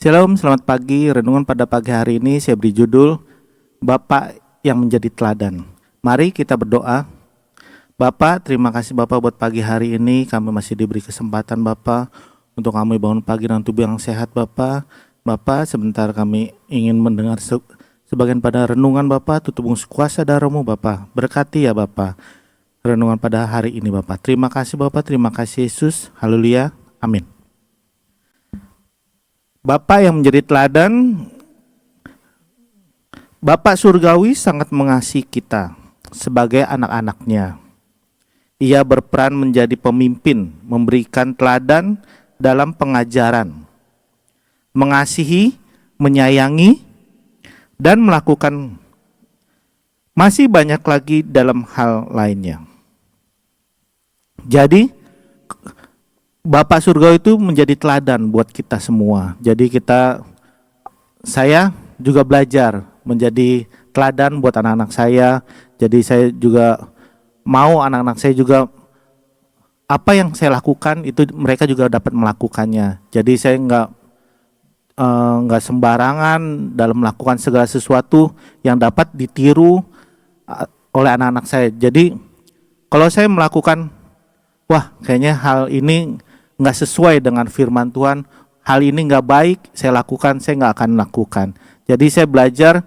Shalom, selamat pagi. Renungan pada pagi hari ini saya beri judul Bapak yang menjadi teladan. Mari kita berdoa. Bapak, terima kasih Bapak buat pagi hari ini. Kami masih diberi kesempatan Bapak untuk kami bangun pagi dengan tubuh yang sehat Bapak. Bapak, sebentar kami ingin mendengar sebagian pada renungan Bapak. Tutup bungsu kuasa darah-Mu Bapak. Berkati ya Bapak renungan pada hari ini Bapak. Terima kasih Bapak, terima kasih Yesus. Haleluya, amin. Bapak yang menjadi teladan, Bapak surgawi sangat mengasihi kita sebagai anak-anaknya. Ia berperan menjadi pemimpin, memberikan teladan dalam pengajaran, mengasihi, menyayangi, dan melakukan masih banyak lagi dalam hal lainnya. Jadi Bapak surga itu menjadi teladan buat kita semua. Jadi saya juga belajar menjadi teladan buat anak-anak saya. Jadi saya juga mau anak-anak saya juga apa yang saya lakukan itu mereka juga dapat melakukannya. Jadi saya nggak sembarangan dalam melakukan segala sesuatu yang dapat ditiru oleh anak-anak saya. Jadi kalau saya melakukan, wah kayaknya hal ini nggak sesuai dengan firman Tuhan, hal ini nggak baik, saya lakukan, saya nggak akan lakukan. Jadi saya belajar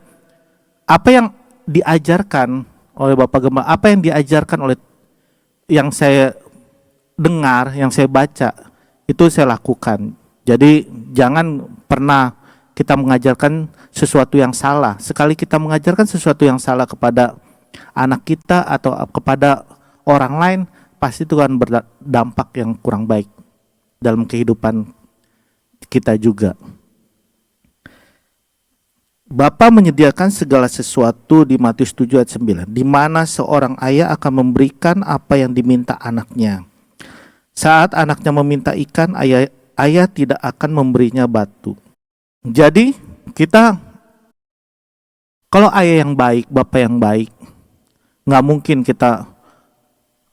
apa yang diajarkan oleh Bapak Gembala, apa yang diajarkan oleh yang saya dengar, yang saya baca, itu saya lakukan. Jadi jangan pernah kita mengajarkan sesuatu yang salah. Sekali kita mengajarkan sesuatu yang salah kepada anak kita atau kepada orang lain, pasti itu akan berdampak yang kurang baik dalam kehidupan kita juga. Bapa menyediakan segala sesuatu di Matius 7 ayat 9, di mana seorang ayah akan memberikan apa yang diminta anaknya. Saat anaknya meminta ikan, ayah tidak akan memberinya batu. Jadi kita, kalau ayah yang baik, bapak yang baik, nggak mungkin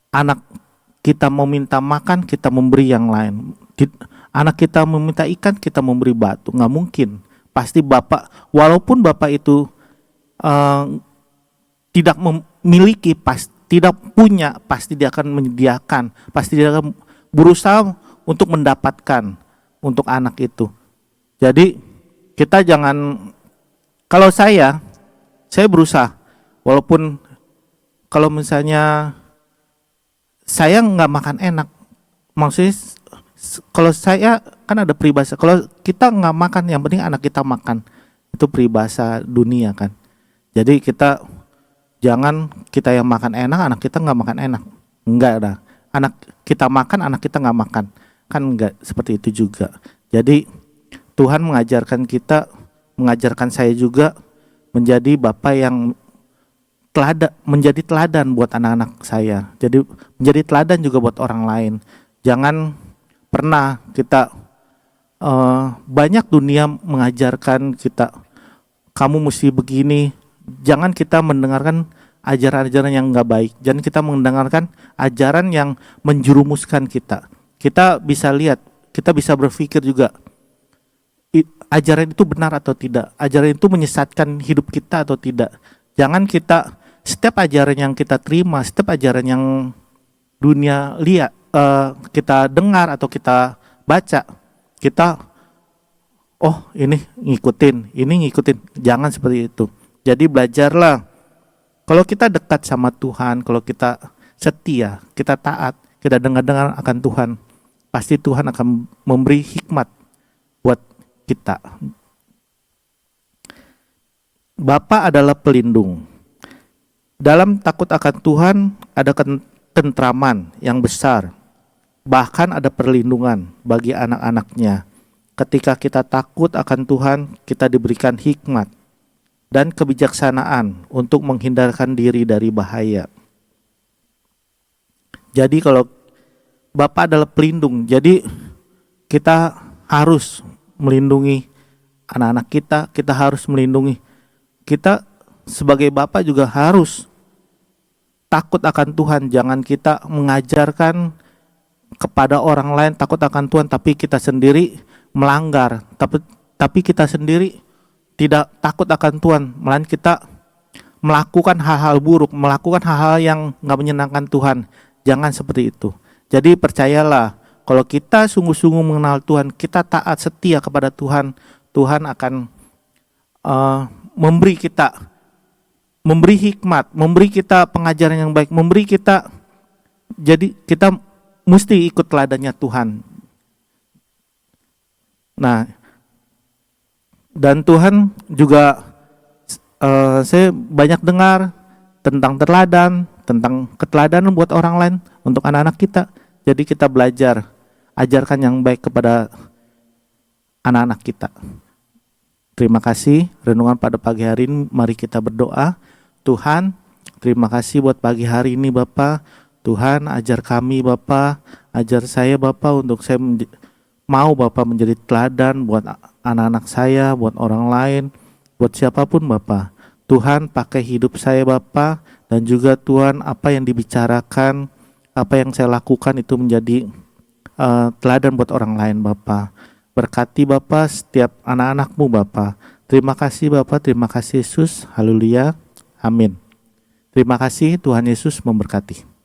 anak kita meminta makan, kita memberi yang lain. Anak kita meminta ikan, kita memberi batu. Nggak mungkin. Pasti bapak, walaupun bapak itu tidak memiliki, tidak punya, pasti dia akan menyediakan. Pasti dia akan berusaha untuk mendapatkan untuk anak itu. Jadi kita jangan, kalau saya berusaha, walaupun kalau misalnya saya nggak makan enak, maksudnya kalau saya kan ada peribahasa, kalau kita nggak makan yang penting anak kita makan, itu peribahasa dunia kan. Jadi kita jangan kita yang makan enak, anak kita nggak makan enak, enggak ada. Anak kita makan, anak kita nggak makan, kan enggak seperti itu juga. Jadi Tuhan mengajarkan saya juga menjadi bapak yang menjadi teladan buat anak-anak saya. Jadi menjadi teladan juga buat orang lain. Jangan pernah kita banyak dunia mengajarkan kita, kamu mesti begini. Jangan kita mendengarkan ajaran-ajaran yang nggak baik. Jangan kita mendengarkan ajaran yang menjerumuskan kita. Kita bisa lihat, kita bisa berpikir juga, ajaran itu benar atau tidak. Ajaran itu menyesatkan hidup kita atau tidak. Jangan kita setiap ajaran yang kita terima, setiap ajaran yang dunia lihat, kita dengar atau kita baca, kita ini ngikutin. Jangan seperti itu. Jadi belajarlah. Kalau kita dekat sama Tuhan, kalau kita setia, kita taat, kita dengar-dengar akan Tuhan, pasti Tuhan akan memberi hikmat buat kita. Bapa adalah pelindung. Dalam takut akan Tuhan ada ketentraman yang besar. Bahkan ada perlindungan bagi anak-anaknya. Ketika kita takut akan Tuhan, kita diberikan hikmat dan kebijaksanaan untuk menghindarkan diri dari bahaya. Jadi kalau Bapa adalah pelindung, jadi kita harus melindungi anak-anak kita harus melindungi. Kita sebagai Bapa juga harus takut akan Tuhan. Jangan kita mengajarkan kepada orang lain takut akan Tuhan, tapi kita sendiri melanggar. Tapi tapi kita sendiri tidak takut akan Tuhan, melainkan kita melakukan hal-hal buruk, melakukan hal-hal yang nggak menyenangkan Tuhan. Jangan seperti itu. Jadi percayalah, kalau kita sungguh-sungguh mengenal Tuhan, kita taat setia kepada Tuhan, Tuhan akan memberi hikmat, memberi kita pengajaran yang baik, memberi kita, jadi kita mesti ikut teladannya Tuhan. Nah, dan Tuhan juga, saya banyak dengar tentang teladan, tentang keteladanan buat orang lain untuk anak-anak kita. Jadi kita belajar, ajarkan yang baik kepada anak-anak kita. Terima kasih renungan pada pagi hari ini. Mari kita berdoa. Tuhan, terima kasih buat pagi hari ini Bapak. Tuhan, ajar kami Bapak, ajar saya Bapak untuk saya mau Bapak menjadi teladan buat anak-anak saya, buat orang lain, buat siapapun Bapak. Tuhan, pakai hidup saya Bapak, dan juga Tuhan, apa yang dibicarakan, apa yang saya lakukan itu menjadi teladan buat orang lain Bapak. Berkati Bapak setiap anak-anak-Mu Bapak. Terima kasih Bapak, terima kasih Yesus. Haleluya. Amin. Terima kasih, Tuhan Yesus memberkati.